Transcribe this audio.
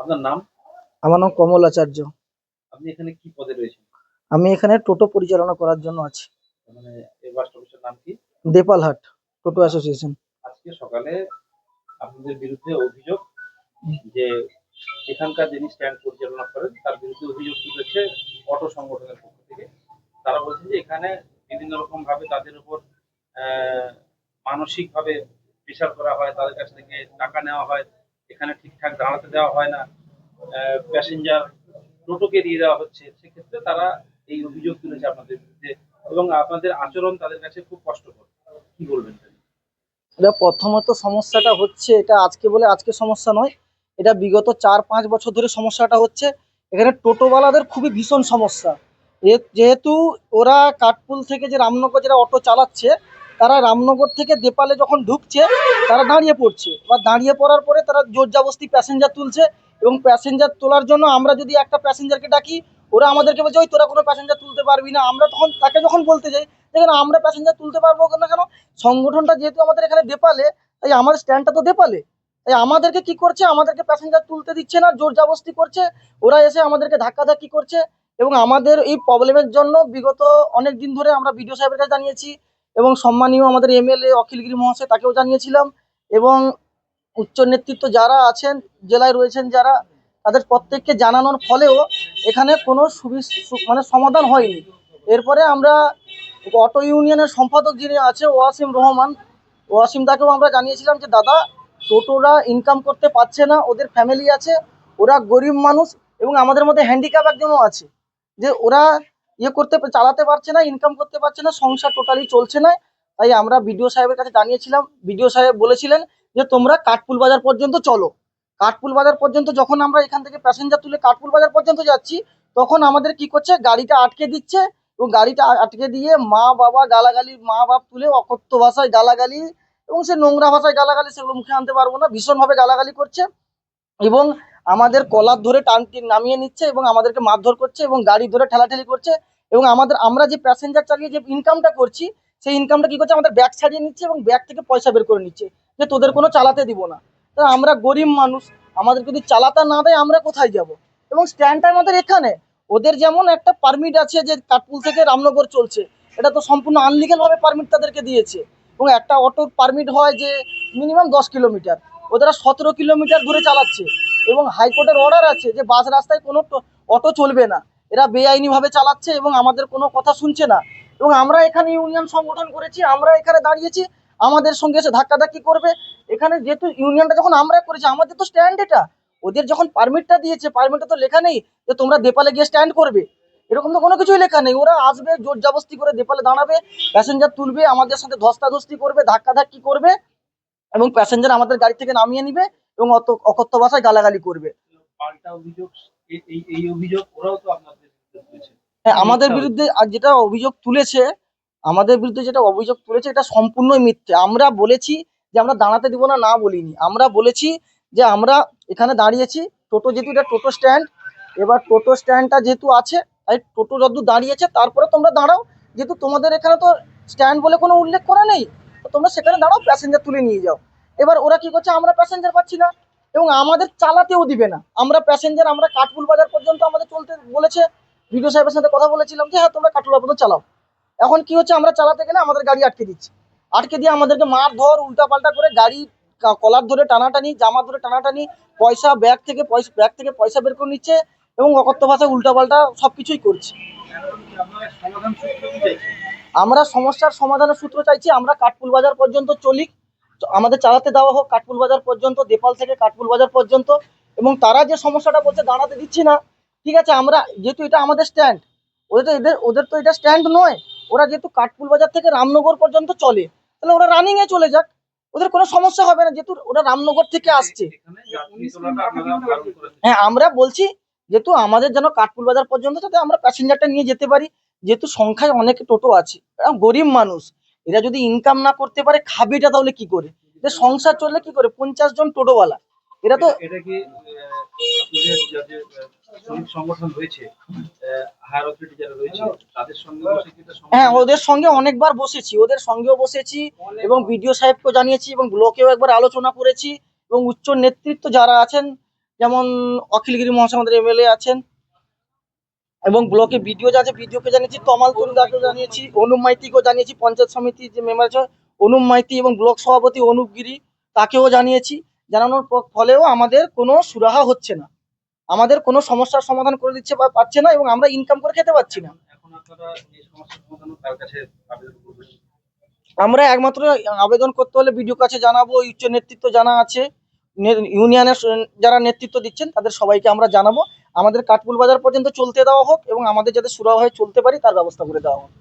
আপনার নাম? আমার নাম কমল আচার্য। আপনি এখানে কি পদে রয়েছেন? আমি এখানে টোটো পরিচালনা করার জন্য আছি। মানে এই বাস অফিসের নাম কি? দেপালহাট টোটো অ্যাসোসিয়েশন। আজকে সকালে আপনাদের বিরুদ্ধে অভিযোগ যে এখানকার যিনি স্ট্যান্ড পরিচালনা করেন তার বিরুদ্ধে অভিযোগ তুলেছে অটো সংগঠনের পক্ষ থেকে। তারা বলছেন যে এখানে বিভিন্ন রকম ভাবে তাদের উপর মানসিক ভাবে প্রেশার করা হয়, তাদের কাছ থেকে টাকা নেওয়া হয়, এখানে ঠিকঠাক দাঁড়াতে দেওয়া হয় না, প্যাসেঞ্জার টোটোকে দিয়ে দেওয়া হচ্ছে। সেক্ষেত্রে তারা এই অভিযোগ তুলেছে আপনাদের বিরুদ্ধে এবং আপনাদের আচরণ তাদের কাছে খুব কষ্টকর। কি বলবেন? এটা প্রথমত সমস্যাটা হচ্ছে, এটা আজকে বলে আজকে সমস্যা নয়, এটা বিগত 4-5 বছর ধরে সমস্যাটা হচ্ছে। এখানে টোটোওয়ালাদের খুবই ভীষণ সমস্যা। যেহেতু ওরা কাঠপুল থেকে যে রামনগর যারা অটো চালাচ্ছে, তারা রামনগর থেকে দেপালে যখন ঢুকছে তারা দাঁড়িয়ে পড়ছে, বা দাঁড়িয়ে পড়ার পরে তারা জোর জবরদস্তি প্যাসেঞ্জার তুলছে। এবং প্যাসেঞ্জার তোলার জন্য আমরা যদি একটা প্যাসেঞ্জারকে ডাকি, ওরা আমাদেরকে বলছে ওই তোরা কোনো প্যাসেঞ্জার তুলতে পারবি না। আমরা তখন তাকে যখন বলতে যাই দেখেন আমরা প্যাসেঞ্জার তুলতে পারবো না কেন, সংগঠনটা যেহেতু আমাদের এখানে দেপালে, তাই আমার স্ট্যান্ডটা তো দেপালে, তাই আমাদেরকে কি করছে, আমাদেরকে প্যাসেঞ্জার তুলতে দিচ্ছে না, জোর জবরদস্তি করছে। ওরা এসে আমাদেরকে ধাক্কাধাক্কি করছে। এবং আমাদের এই প্রবলেমের জন্য বিগত অনেক দিন ধরে আমরা বিডিও সাহেবের কাছে জানিয়েছি, এবং সম্মানীয় আমাদের এমএলএ অখিলগিরি মহাশয় তাকেও জানিয়েছিলাম। এবং উচ্চ নেতৃত্ব যারা আছেন, জেলায় রয়েছেন যারা, তাদের প্রত্যেককে জানানোর ফলেও এখানে কোনো মানে সমাধান হয়নি। এরপরে আমরা অটো ইউনিয়নের সম্পাদক যিনি আছে ওয়াসিম রহমান, ওয়াসিম দাকেও আমরা জানিয়েছিলাম যে দাদা, টোটোরা ইনকাম করতে পারছে না, ওদের ফ্যামিলি আছে, ওরা গরিব মানুষ, এবং আমাদের মধ্যে হ্যান্ডিক্যাপ একজনও আছে, যে ওরা চালাতে পারছে না, ইনকাম করতে পারছে না, সংসার টোটালি চলছে না। তাই আমরা বিডিও সাহেবের কাছে জানিয়েছিলাম। বিডিও সাহেব বলেছিলেন যে তোমরা কাঠপুল বাজার পর্যন্ত চলো। কাঠপুল বাজার পর্যন্ত যখন আমরা এখান থেকে প্যাসেঞ্জার তুলে কাঠপুল বাজার পর্যন্ত যাচ্ছি, তখন আমাদের কি করছে, গাড়িটা আটকে দিচ্ছে। এবং গাড়িটা আটকে দিয়ে মা বাবা গালাগালি, মা বাপ তুলে অকথ্য ভাষায় গালাগালি, এবং সে নোংরা ভাষায় গালাগালি, সেগুলো মুখে আনতে পারবো না, ভীষণভাবে গালাগালি করছে। এবং আমাদের কলার ধরে নামিয়ে নিচ্ছে, এবং আমাদেরকে মারধর করছে, এবং গাড়ি ধরে ঠেলাঠেলি করছে। এবং আমরা যে প্যাসেঞ্জার চালিয়ে যে ইনকামটা করছি, সেই ইনকামটা কি করছে, আমাদের ব্যাগ ছাড়িয়ে নিচ্ছে এবং ব্যাগ থেকে পয়সা বের করে নিচ্ছে, যে তোদের কোনো চালাতে দিব না। তা আমরা গরিব মানুষ, আমাদের যদি চালাতে না দেয় আমরা কোথায় যাব? এবং স্ট্যান্ডটা আমাদের এখানে, ওদের যেমন একটা পারমিট আছে যে কাঠপুল থেকে রামনগর চলছে, এটা তো সম্পূর্ণ আনলিগাল ভাবে পারমিট তাদেরকে দিয়েছে। এবং একটা অটোর পারমিট হয় যে মিনিমাম 10 কিলোমিটার, ওরা 17 কিলোমিটার ধরে চালাচ্ছে। এবং হাইকোর্টের অর্ডার আছে যে বাস রাস্তায় কোনো অটো চলবে না। এরা বেআইনিভাবে চালাচ্ছে এবং আমাদের কোনো কথা শুনছে না। এবং আমরা এখানে ইউনিয়ন সংগঠন করেছি, আমরা এখানে দাঁড়িয়েছি, আমাদের সঙ্গে এসে ধাক্কাধাক্কি করবে। এখানে যেহেতু ইউনিয়নটা যখন আমরা করেছি, আমাদের তো স্ট্যান্ড এটা, ওদের যখন পারমিটটা দিয়েছে, পারমিটটা তো লেখা নেই যে তোমরা দেপালে গিয়ে স্ট্যান্ড করবে, এরকম তো কোনো কিছুই লেখা নেই। ওরা আসবে, জোর জবরদস্তি করে দেপালে দাঁড়াবে, প্যাসেঞ্জার তুলবে, আমাদের সাথে ধস্তাধস্তি করবে, ধাক্কাধাক্কি করবে, এবং প্যাসেঞ্জার আমাদের গাড়ি থেকে নামিয়ে নিবে এবং অকথ্য ভাষায় গালাগালি করবে। পাল্টা অভিযোগ, এই অভিযোগ ওরাও তো আপনাদের বিরুদ্ধে তুলেছে। হ্যাঁ, আমাদের বিরুদ্ধে আর যেটা অভিযোগ তুলেছে, এটা সম্পূর্ণই মিথ্যে। আমরা বলেছি যে আমরা দাঁড়াতে দিব না, না বলিনি, আমরা বলেছি যে আমরা এখানে দাঁড়িয়েছি। টোটো যেহেতু এটা টোটো স্ট্যান্ড, এবার টোটো স্ট্যান্ডটা যেহেতু আছে, তাই টোটো যতদূর দাঁড়িয়েছে তারপরে তোমরা দাঁড়াও। যেহেতু তোমাদের এখানে তো স্ট্যান্ড বলে কোনো উল্লেখ করা নেই, তো তোমরা সেখানে দাঁড়াও, প্যাসেঞ্জার তুলে নিয়ে যাও। এবার ওরা কি করছে, আমরা প্যাসেঞ্জার পাচ্ছি না এবং আমাদের চালাতেও দিবে না। আমরা প্যাসেঞ্জার, আমরা কাঠপুল বাজার পর্যন্ত আমাদের চলতে বলেছে। ভিডিও সাহেবের সাথে কথা বলেছিলাম যে হ্যাঁ তোমরা কাঠপুল পর্যন্ত চালাও। এখন কি হচ্ছে, আমরা চালাতে গেলে আমাদের গাড়ি আটকে দিচ্ছে, আটকে দিয়ে আমাদেরকে মারধর, উল্টাপাল্টা করে গাড়ি কলার ধরে টানাটানি, জামা ধরে টানাটানি, ব্যাগ থেকে পয়সা বের করে নিচ্ছে, এবং অকথ্য ভাষায় উল্টাপাল্টা সবকিছুই করছে। আমরা সমস্যার সমাধানের সূত্র চাইছি, আমরা কাঠপুল বাজার পর্যন্ত চলি, আমাদের চালাতে দেওয়া হোক কাঠপুল বাজার পর্যন্ত, দেপাল থেকে কাঠপুল বাজার পর্যন্ত। এবং তারা যে সমস্যাটা করছে, দাঁড়াতে দিচ্ছি না, ঠিক আছে, আমরা যেহেতু এটা আমাদের স্ট্যান্ড, ওদের তো এটা স্ট্যান্ড নয়। ওরা যেহেতু কাঠপুল বাজার থেকে রামনগর পর্যন্ত চলে, তাহলে ওরা রানিং এ চলে যাক, ওদের কোনো সমস্যা হবে না, যেহেতু ওরা রামনগর থেকে আসছে। হ্যাঁ, আমরা বলছি যেহেতু আমাদের যেন কাঠপুল বাজার পর্যন্ত, যাতে আমরা প্যাসেঞ্জারটা নিয়ে যেতে পারি। যেহেতু সংখ্যায় অনেক টোটো আছে, এরা গরিব মানুষ, এরা যদি ইনকাম না করতে পারে খাবেটা তাহলে কি করে, যে সংসার চললে কি করে? 50 জন টোটোওয়ালা, এরা তো এটা কি আপনাদের যে শ্রমিক সংগঠন রয়েছে, হায়ার অথরিটি যারা রয়েছে তাদের সঙ্গে বসে কি এটা হ্যাঁ, ওদের সঙ্গে অনেকবার বসেছি, ওদের সঙ্গেও বসেছি, এবং বিডিও সাহেবকেও জানিয়েছি, এবং ব্লকেও একবার আলোচনা করেছি, এবং উচ্চ নেতৃত্ব যারা আছেন যেমন অখিলগিরি মহাশয় আমাদের এমএলএ আছেন, এবং ব্লকে বিডিও যে আছে বিডিওকে জানিয়েছি, তমাল তরুদাকেও জানিয়েছি, অনুপ মাইতিকেও জানিয়েছি, পঞ্চায়েত সমিতির যে মেম্বার আছে অনুপ মাইতি এবং ব্লক সভাপতি অনুপ গিরি তাকেও জানিয়েছি। জানানোর ফলেও আমাদের কোনো সুরাহা হচ্ছে না, আমাদের কোনো সমস্যার সমাধান করে দিচ্ছে বা পাচ্ছে না, এবং আমরা ইনকাম করে খেতে পাচ্ছি না। এখন আপনারা এই সমস্যার সমাধান তার কাছে আবেদন করবেন? আমরা একমাত্র আবেদন করতে হলে বিডিও কাছে জানাবো, উচ্চ নেতৃত্ব জানা আছে, ইউনিয়নের যারা নেতৃত্ব দিচ্ছেন তাদের সবাইকে আমরা জানাবো। আমাদের কাঠপুল বাজার পর্যন্ত চলতে দেওয়া হোক এবং আমাদের যাতে সুরাহা হয়ে চলতে পারি তার ব্যবস্থা করে দেওয়া হোক।